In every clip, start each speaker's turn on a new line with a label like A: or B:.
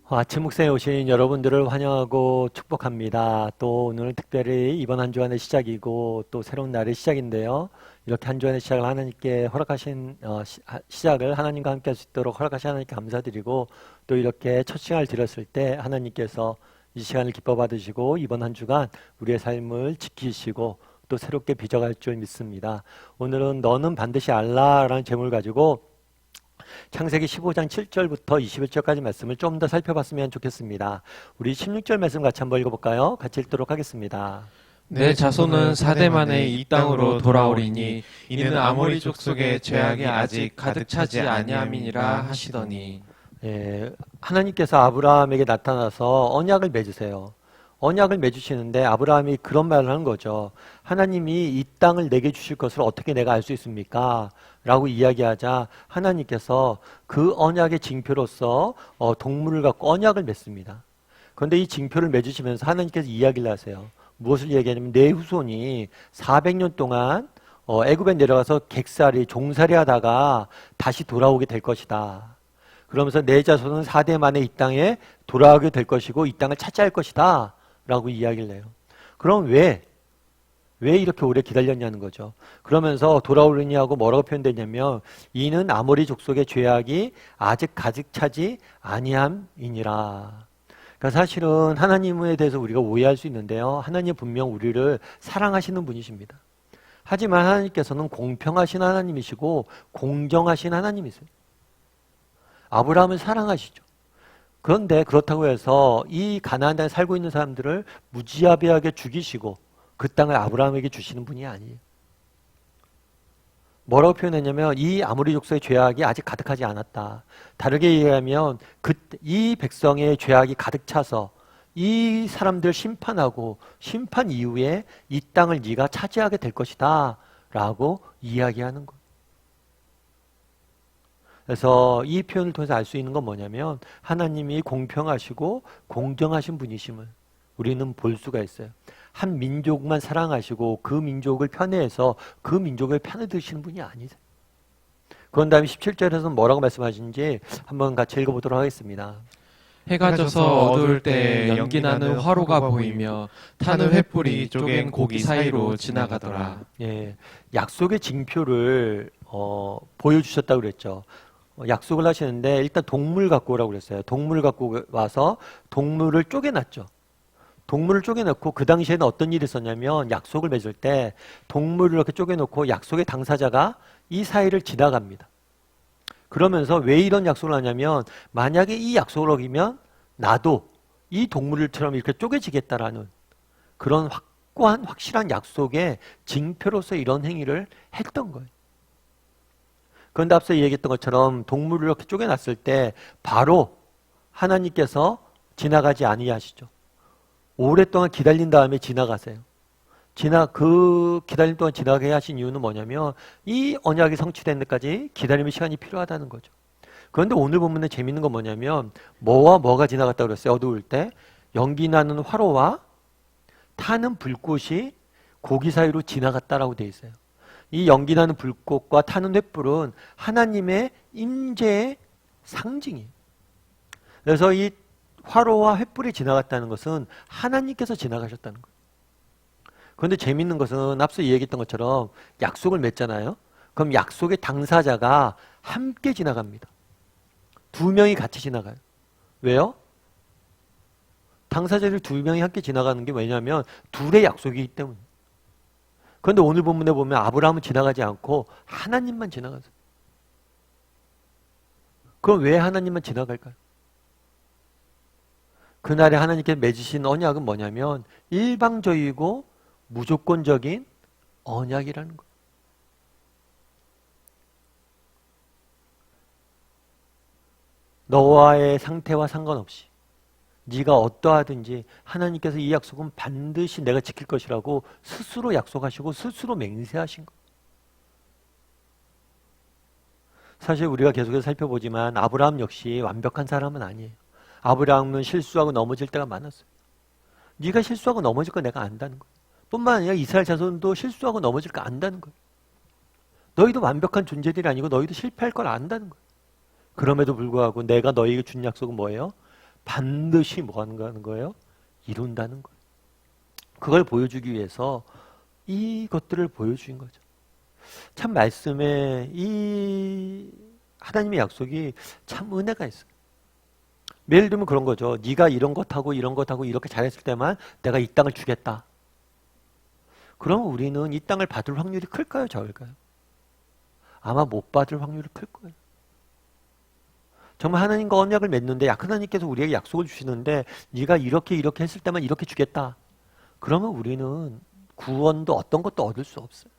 A: 아침 묵상에 오신 여러분들을 환영하고 축복합니다. 또 오늘 특별히 이번 한 주간의 시작이고 또 새로운 날의 시작인데요. 이렇게 한 주간의 시작을 하나님께 허락하신 시작을 하나님과 함께 할 수 있도록 허락하신 하나님께 감사드리고 또 이렇게 첫 시간을 드렸을 때 하나님께서 이 시간을 기뻐 받으시고 이번 한 주간 우리의 삶을 지키시고 또 새롭게 빚어갈 줄 믿습니다. 오늘은 너는 반드시 알라라는 제목을 가지고 창세기 15장 7절부터 21절까지 말씀을 좀 더 살펴봤으면 좋겠습니다. 우리 16절 말씀 같이 한번 읽어볼까요? 같이 읽도록 하겠습니다.
B: 내 자손은 4대 만에 이 땅으로 돌아오리니 이는 아모리 족속의 죄악이 아직 가득 차지 아니함이니라 하시더니.
A: 하나님께서 아브라함에게 나타나서 언약을 맺으세요. 언약을 맺으시는데 아브라함이 그런 말을 하는 거죠. 하나님이 이 땅을 내게 주실 것을 어떻게 내가 알 수 있습니까? 라고 이야기하자 하나님께서 그 언약의 징표로서 동물을 갖고 언약을 맺습니다. 그런데 이 징표를 맺으시면서 하나님께서 이야기를 하세요. 무엇을 얘기하냐면 내 후손이 400년 동안 애굽에 내려가서 객살이 종살이 하다가 다시 돌아오게 될 것이다. 그러면서 내 자손은 4대 만에 이 땅에 돌아오게 될 것이고 이 땅을 차지할 것이다 라고 이야기를 해요. 그럼 왜 이렇게 오래 기다렸냐는 거죠. 그러면서 돌아오려니 하고 뭐라고 표현되냐면 이는 아모리 족속의 죄악이 아직 가득 차지 아니함이니라. 그러니까 사실은 하나님에 대해서 우리가 오해할 수 있는데요. 하나님 분명 우리를 사랑하시는 분이십니다. 하지만 하나님께서는 공평하신 하나님이시고 공정하신 하나님이세요. 아브라함을 사랑하시죠. 그런데 그렇다고 해서 이 가나안 땅에 살고 있는 사람들을 무지하게 죽이시고 그 땅을 아브라함에게 주시는 분이 아니에요. 뭐라고 표현했냐면 이 아모리 족속의 죄악이 아직 가득하지 않았다. 다르게 얘기하면 이 백성의 죄악이 가득 차서 이 사람들 심판하고 심판 이후에 이 땅을 네가 차지하게 될 것이다 라고 이야기하는 거예요. 그래서 이 표현을 통해서 알 수 있는 건 뭐냐면 하나님이 공평하시고 공정하신 분이심을 우리는 볼 수가 있어요. 한 민족만 사랑하시고 그 민족을 편애해서 그 민족을 편에 드시는 분이 아니세요. 그런 다음에 17절에서는 뭐라고 말씀하시는지 한번 같이 읽어보도록 하겠습니다.
B: 해가 져서 어두울 때 연기나는 화로가 보이며 타는 횃불이 쪼갠 고기 사이로 지나가더라.
A: 약속의 징표를 보여주셨다고 그랬죠. 약속을 하시는데 일단 동물 갖고 오라고 그랬어요. 동물 갖고 와서 동물을 쪼개놨죠. 동물을 쪼개놓고 그 당시에는 어떤 일이 있었냐면 약속을 맺을 때 동물을 이렇게 쪼개놓고 약속의 당사자가 이 사이를 지나갑니다. 그러면서 왜 이런 약속을 하냐면 만약에 이 약속을 어기면 나도 이 동물처럼 이렇게 쪼개지겠다라는 그런 확고한 확실한 약속의 징표로서 이런 행위를 했던 거예요. 그런데 앞서 얘기했던 것처럼 동물을 이렇게 쪼개놨을 때 바로 하나님께서 지나가지 아니하시죠. 오랫동안 기다린 다음에 지나가세요. 그 기다림 동안 지나게 하신 이유는 뭐냐면 이 언약이 성취되는 데까지 기다림의 시간이 필요하다는 거죠. 그런데 오늘 본문에 재밌는 건 뭐냐면 뭐와 뭐가 지나갔다고 그랬어요. 어두울 때 연기 나는 화로와 타는 불꽃이 고기 사이로 지나갔다라고 돼 있어요. 이 연기 나는 불꽃과 타는 횃불은 하나님의 임재의 상징이에요. 그래서 이 화로와 횃불이 지나갔다는 것은 하나님께서 지나가셨다는 거예요. 그런데 재밌는 것은 앞서 얘기했던 것처럼 약속을 맺잖아요. 그럼 약속의 당사자가 함께 지나갑니다. 2명이 같이 지나가요. 왜요? 당사자들 2명이 함께 지나가는 게 왜냐하면 둘의 약속이기 때문에. 그런데 오늘 본문에 보면 아브라함은 지나가지 않고 하나님만 지나가세요. 그럼 왜 하나님만 지나갈까요? 그날에 하나님께 맺으신 언약은 뭐냐면 일방적이고 무조건적인 언약이라는 거예요. 너와의 상태와 상관없이 네가 어떠하든지 하나님께서 이 약속은 반드시 내가 지킬 것이라고 스스로 약속하시고 스스로 맹세하신 거예요. 사실 우리가 계속해서 살펴보지만 아브라함 역시 완벽한 사람은 아니에요. 아브라함은 실수하고 넘어질 때가 많았어요. 네가 실수하고 넘어질 거 내가 안다는 거예요. 뿐만 아니라 이스라엘 자손도 실수하고 넘어질 거 안다는 거예요. 너희도 완벽한 존재들이 아니고 너희도 실패할 걸 안다는 거예요. 그럼에도 불구하고 내가 너희에게 준 약속은 뭐예요? 반드시 뭐 하는 거예요? 이룬다는 거예요. 그걸 보여주기 위해서 이것들을 보여주신 거죠. 참 말씀에 이 하나님의 약속이 참 은혜가 있어요. 예를 들면 그런 거죠. 네가 이런 것하고 이런 것하고 이렇게 잘했을 때만 내가 이 땅을 주겠다. 그럼 우리는 이 땅을 받을 확률이 클까요? 적을까요? 아마 못 받을 확률이 클 거예요. 정말 하나님과 언약을 맺는데 하나님께서 우리에게 약속을 주시는데 네가 이렇게 했을 때만 이렇게 주겠다. 그러면 우리는 구원도 어떤 것도 얻을 수 없어요.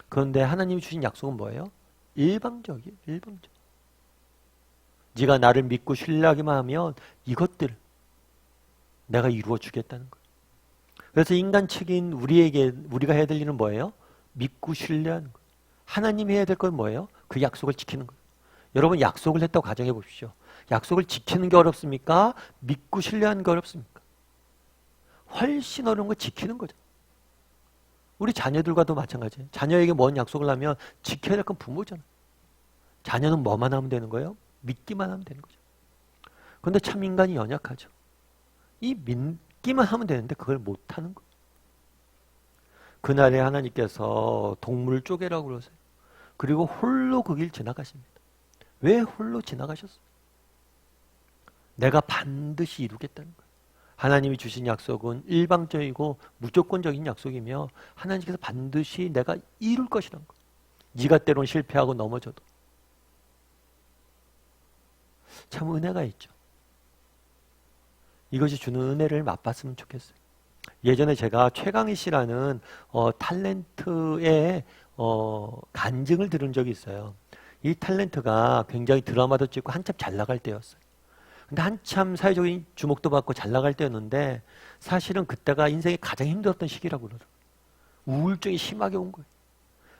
A: 그런데 하나님이 주신 약속은 뭐예요? 일방적이에요. 일방적. 네가 나를 믿고 신뢰하기만 하면 이것들 내가 이루어 주겠다는 거예요. 그래서 인간 측인 우리가 해야 될 일은 뭐예요? 믿고 신뢰하는 거예요. 하나님이 해야 될 건 뭐예요? 그 약속을 지키는 거예요. 여러분 약속을 했다고 가정해 보십시오. 약속을 지키는 게 어렵습니까? 믿고 신뢰하는 게 어렵습니까? 훨씬 어려운 거 지키는 거죠. 우리 자녀들과도 마찬가지예요. 자녀에게 뭔 약속을 하면 지켜야 될 건 부모잖아요. 자녀는 뭐만 하면 되는 거예요? 믿기만 하면 되는 거죠. 그런데 참 인간이 연약하죠. 이 믿기만 하면 되는데 그걸 못하는 거예요. 그날에 하나님께서 동물을 쪼개라고 그러세요. 그리고 홀로 그 길 지나가십니다. 왜 홀로 지나가셨어요? 내가 반드시 이루겠다는 거예요. 하나님이 주신 약속은 일방적이고 무조건적인 약속이며 하나님께서 반드시 내가 이룰 것이라는 거예요. 네가 때론 실패하고 넘어져도 참 은혜가 있죠. 이것이 주는 은혜를 맛봤으면 좋겠어요. 예전에 제가 최강희 씨라는 탤런트의 간증을 들은 적이 있어요. 이 탤런트가 굉장히 드라마도 찍고 한참 잘 나갈 때였어요. 근데 한참 사회적인 주목도 받고 잘 나갈 때였는데 사실은 그때가 인생이 가장 힘들었던 시기라고 그러더라고요. 우울증이 심하게 온 거예요.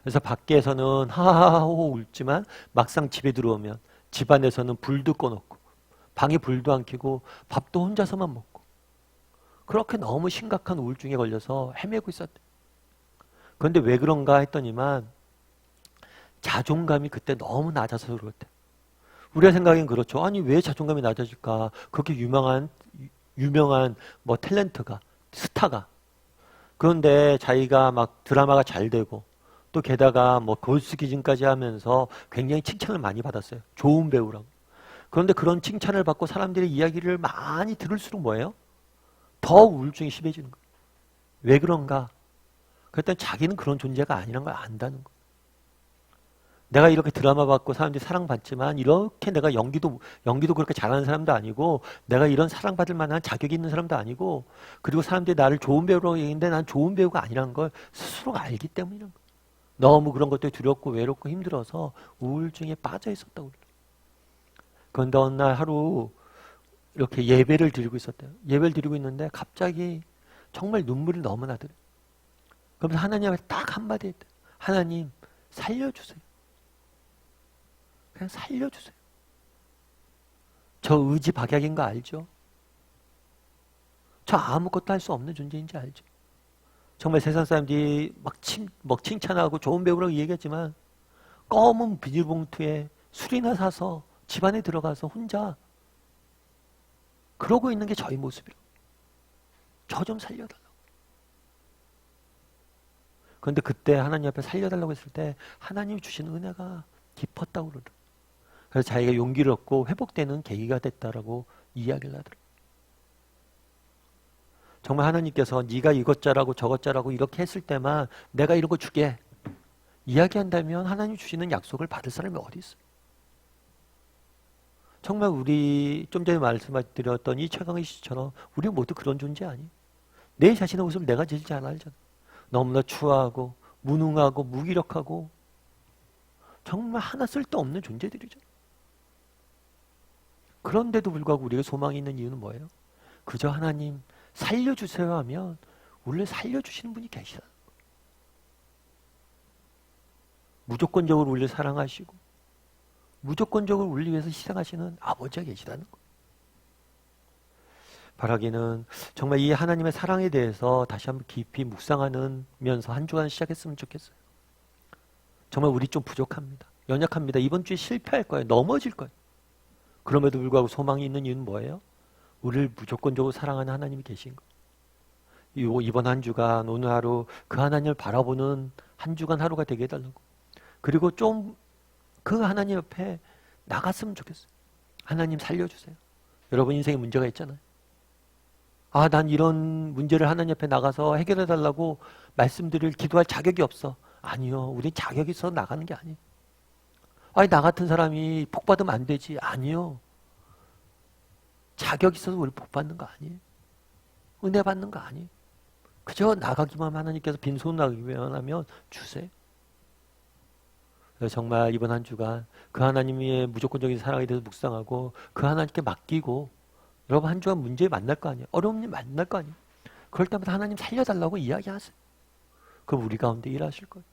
A: 그래서 밖에서는 하하하호 울지만 막상 집에 들어오면 집안에서는 불도 꺼놓고 방에 불도 안 켜고 밥도 혼자서만 먹고 그렇게 너무 심각한 우울증에 걸려서 헤매고 있었대요. 그런데 왜 그런가 했더니만 자존감이 그때 너무 낮아서 그렇대요. 우리가 생각엔 그렇죠. 아니 왜 자존감이 낮아질까? 그렇게 유명한 뭐 탤런트가 스타가 그런데 자기가 막 드라마가 잘 되고 또 게다가 뭐 걸스기즌까지 하면서 굉장히 칭찬을 많이 받았어요. 좋은 배우라고. 그런데 그런 칭찬을 받고 사람들의 이야기를 많이 들을수록 뭐예요? 더 우울증이 심해지는 거예요. 왜 그런가? 그랬더니 자기는 그런 존재가 아니란 걸 안다는 거예요. 내가 이렇게 드라마 받고 사람들이 사랑받지만 이렇게 내가 연기도 그렇게 잘하는 사람도 아니고 내가 이런 사랑받을 만한 자격이 있는 사람도 아니고 그리고 사람들이 나를 좋은 배우라고 얘기했는데 난 좋은 배우가 아니라는 걸 스스로가 알기 때문이란 거예요. 너무 그런 것들이 두렵고 외롭고 힘들어서 우울증에 빠져 있었다고 그래요. 그런데 어느 날 하루 이렇게 예배를 드리고 있었대요. 예배를 드리고 있는데 갑자기 정말 눈물이 너무 나더래요. 그러면서 하나님한테 딱 한마디 했대요. 하나님 살려주세요. 그냥 살려주세요. 저 의지 박약인 거 알죠? 저 아무것도 할 수 없는 존재인지 알죠? 정말 세상 사람들이 막 칭찬하고 좋은 배우라고 얘기했지만 검은 비닐봉투에 술이나 사서 집안에 들어가서 혼자 그러고 있는 게 저희 모습이라고. 저 좀 살려달라고. 그런데 그때 하나님 앞에 살려달라고 했을 때 하나님이 주신 은혜가 깊었다고 그러더라고요. 그래서 자기가 용기를 얻고 회복되는 계기가 됐다라고 이야기를 하더라고요. 정말 하나님께서 네가 이것 잘하고 저것 잘하고 이렇게 했을 때만 내가 이런 거 주게 이야기한다면 하나님 주시는 약속을 받을 사람이 어디 있어요? 정말 우리 좀 전에 말씀드렸던 이 최강희 씨처럼 우리 모두 그런 존재 아니에요? 내 자신의 모습을 내가 제일 잘 알잖아. 너무나 추하고 무능하고 무기력하고 정말 하나 쓸데없는 존재들이죠. 그런데도 불구하고 우리가 소망이 있는 이유는 뭐예요? 그저 하나님 살려주세요 하면 우리를 살려주시는 분이 계시다. 무조건적으로 우리를 사랑하시고 무조건적으로 우리를 위해서 희생하시는 아버지가 계시다는 거예요. 바라기는 정말 이 하나님의 사랑에 대해서 다시 한번 깊이 묵상하면서 한 주간 시작했으면 좋겠어요. 정말 우리 좀 부족합니다. 연약합니다. 이번 주에 실패할 거예요. 넘어질 거예요. 그럼에도 불구하고 소망이 있는 이유는 뭐예요? 우리를 무조건적으로 사랑하는 하나님이 계신 거. 이번 한 주간 오늘 하루 그 하나님을 바라보는 한 주간 하루가 되게 해달라고. 그리고 좀 그 하나님 옆에 나갔으면 좋겠어요. 하나님 살려주세요. 여러분 인생에 문제가 있잖아요. 아, 난 이런 문제를 하나님 옆에 나가서 해결해달라고 말씀드릴 기도할 자격이 없어. 아니요. 우린 자격이 있어서 나가는 게 아니에요. 아니, 나 같은 사람이 복 받으면 안 되지. 아니요. 자격이 있어서 우리 복 받는 거 아니에요. 은혜 받는 거 아니에요. 그저 나가기만 하면 하나님께서 빈손 나가기만 하면 주세요. 그래서 정말 이번 한 주간 그 하나님의 무조건적인 사랑에 대해서 묵상하고 그 하나님께 맡기고 여러분 한 주간 문제 만날 거 아니에요. 어려운 일 만날 거 아니에요. 그럴 때마다 하나님 살려달라고 이야기하세요. 그럼 우리 가운데 일하실 거예요.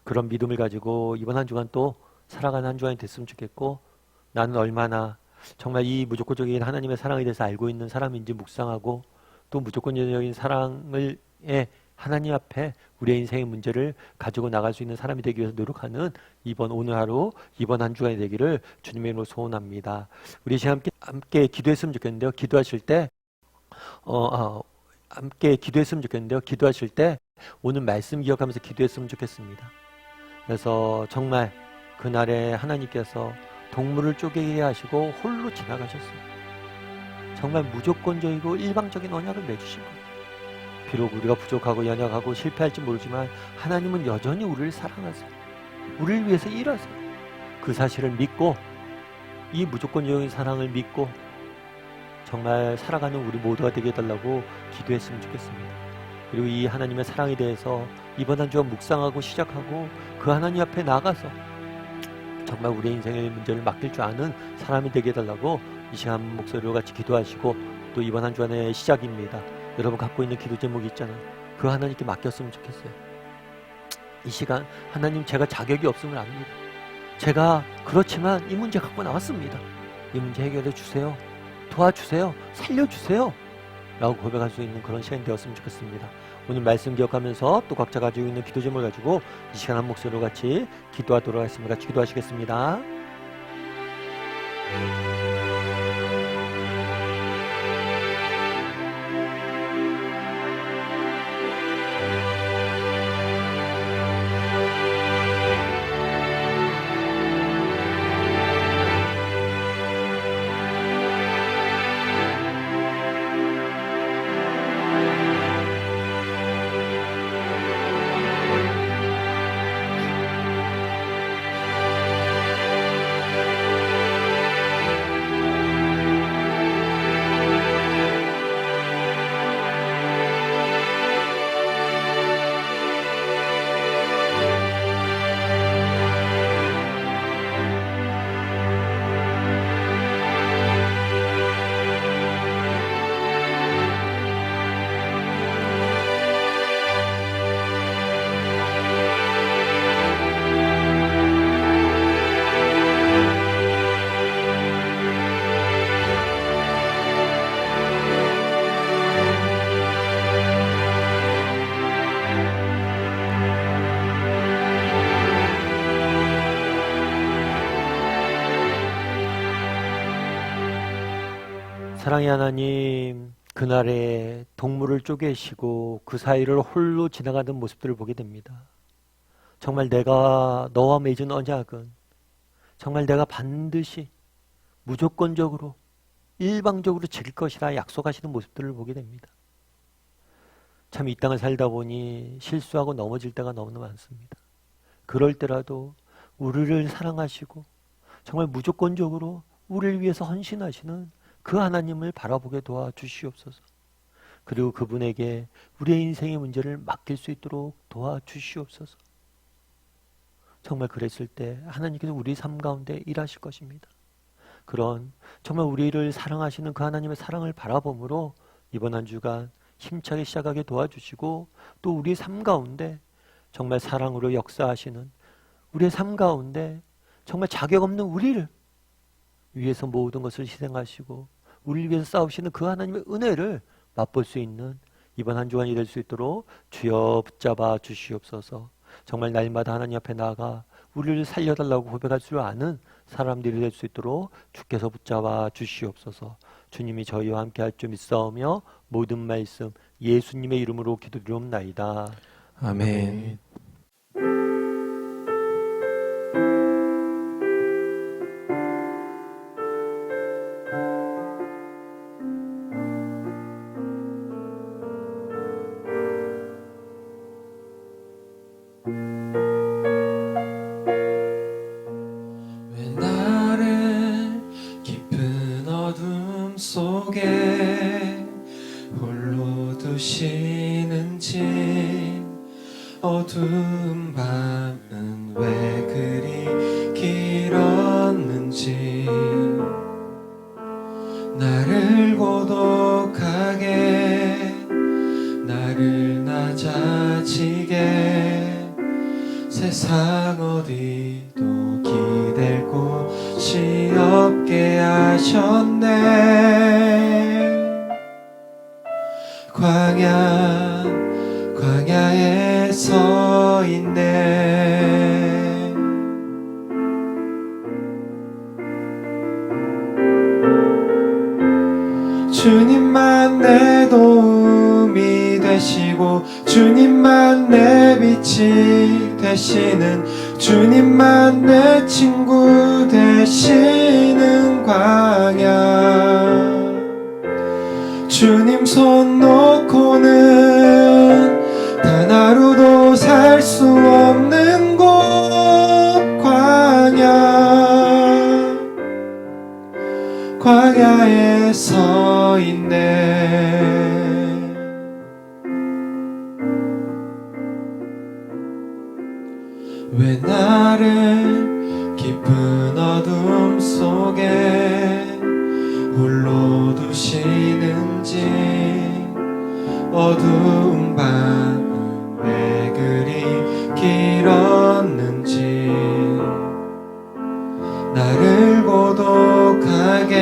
A: 그런 믿음을 가지고 이번 한 주간 또 살아가는 한 주간이 됐으면 좋겠고 나는 얼마나 정말 이 무조건적인 하나님의 사랑에 대해서 알고 있는 사람인지 묵상하고 또 무조건적인 사랑을 하나님 앞에 우리의 인생의 문제를 가지고 나갈 수 있는 사람이 되기 위해서 노력하는 오늘 하루, 이번 한 주간이 되기를 주님의 이름으로 소원합니다. 우리 시간 함께 기도했으면 좋겠는데요. 기도하실 때, 함께 기도했으면 좋겠는데요. 기도하실 때 오늘 말씀 기억하면서 기도했으면 좋겠습니다. 그래서 정말 그날에 하나님께서 동물을 쪼개게 하시고 홀로 지나가셨어요. 정말 무조건적이고 일방적인 언약을 맺으신 거예요. 비록 우리가 부족하고 연약하고 실패할지 모르지만 하나님은 여전히 우리를 사랑하세요. 우리를 위해서 일하세요. 그 사실을 믿고 이 무조건적인 사랑을 믿고 정말 살아가는 우리 모두가 되게 해달라고 기도했으면 좋겠습니다. 그리고 이 하나님의 사랑에 대해서 이번 한 주간 묵상하고 시작하고 그 하나님 앞에 나가서 정말 우리의 인생의 문제를 맡길 줄 아는 사람이 되게 해달라고 이 시간 목소리로 같이 기도하시고 또 이번 한 주간의 시작입니다. 여러분 갖고 있는 기도 제목이 있잖아요. 그 하나님께 맡겼으면 좋겠어요. 이 시간 하나님 제가 자격이 없음을 압니다. 제가 그렇지만 이 문제 갖고 나왔습니다. 이 문제 해결해 주세요. 도와주세요. 살려주세요. 라고 고백할 수 있는 그런 시간이 되었으면 좋겠습니다. 오늘 말씀 기억하면서 또 각자 가지고 있는 기도 제목을 가지고 이 시간 한 목소리로 같이 기도하도록 하겠습니다. 같이 기도하시겠습니다. 사랑의 하나님, 그날에 동물을 쪼개시고 그 사이를 홀로 지나가는 모습들을 보게 됩니다. 정말 내가 너와 맺은 언약은 정말 내가 반드시 무조건적으로 일방적으로 지킬 것이라 약속하시는 모습들을 보게 됩니다. 참 이 땅을 살다 보니 실수하고 넘어질 때가 너무나 많습니다. 그럴 때라도 우리를 사랑하시고 정말 무조건적으로 우리를 위해서 헌신하시는 그 하나님을 바라보게 도와주시옵소서. 그리고 그분에게 우리의 인생의 문제를 맡길 수 있도록 도와주시옵소서. 정말 그랬을 때 하나님께서 우리 삶 가운데 일하실 것입니다. 그런 정말 우리를 사랑하시는 그 하나님의 사랑을 바라봄으로 이번 한 주간 힘차게 시작하게 도와주시고 또 우리 삶 가운데 정말 사랑으로 역사하시는 우리의 삶 가운데 정말 자격 없는 우리를 위해서 모든 것을 희생하시고 우리를 위해서 싸우시는 그 하나님의 은혜를 맛볼 수 있는 이번 한 주간이 될 수 있도록 주여 붙잡아 주시옵소서. 정말 날마다 하나님 앞에 나아가 우리를 살려달라고 고백할 줄 아는 사람들이 될 수 있도록 주께서 붙잡아 주시옵소서. 주님이 저희와 함께 할 줄 믿사오며 모든 말씀 예수님의 이름으로 기도드리옵나이다.
B: 아멘. 왜 나를 깊은 어둠 속에 홀로 두시는지, 어두운 밤은 왜 그리 길었는지, 나를 고독하게, 나를 낮아지게, 세상 어디도 기댈 곳이 없게 하셨네. 광야에 서 있네. 주님만 내 도움이 되시고, 주님만 내 빛이 되시는, 주님만 내 친구 되시는 광야. 주님 손 놓고는 단 하루도 살 수 없는 곳 광야에 서 있네. 왜 나를 깊은 어둠 속에 홀로 두시는지, 어두운 밤은 왜 그리 길었는지, 나를 고독하게,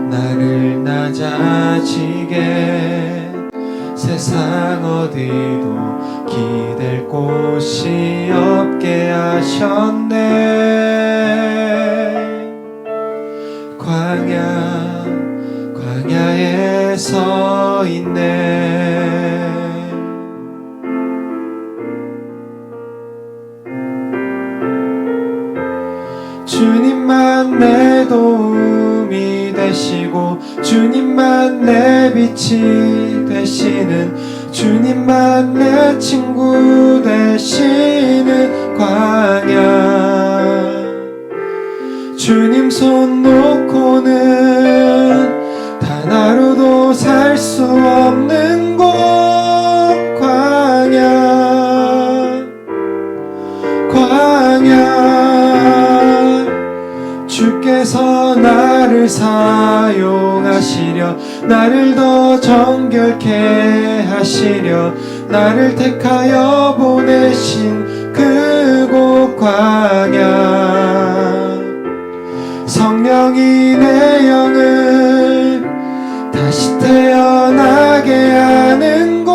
B: 나를 낮아지게, 세상 어디도 기댈 곳이 없게 하셨네. 광야에 서 있네. 주님만 내 도움이 되시고, 주님만 내 빛이 되시는, 주님만 내 친구 되시는 광야. 주님 손 놓고는 단 하루도 살 수 없는 곳 광야. 주께서 나를 사용하시려, 나를 더 정결케 하시려, 나를 택하여 보내신 그곳 광야. 성령이 내 영을 다시 태어나게 하는 곳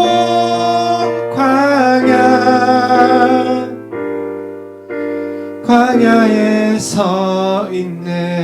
B: 광야에 서 있네.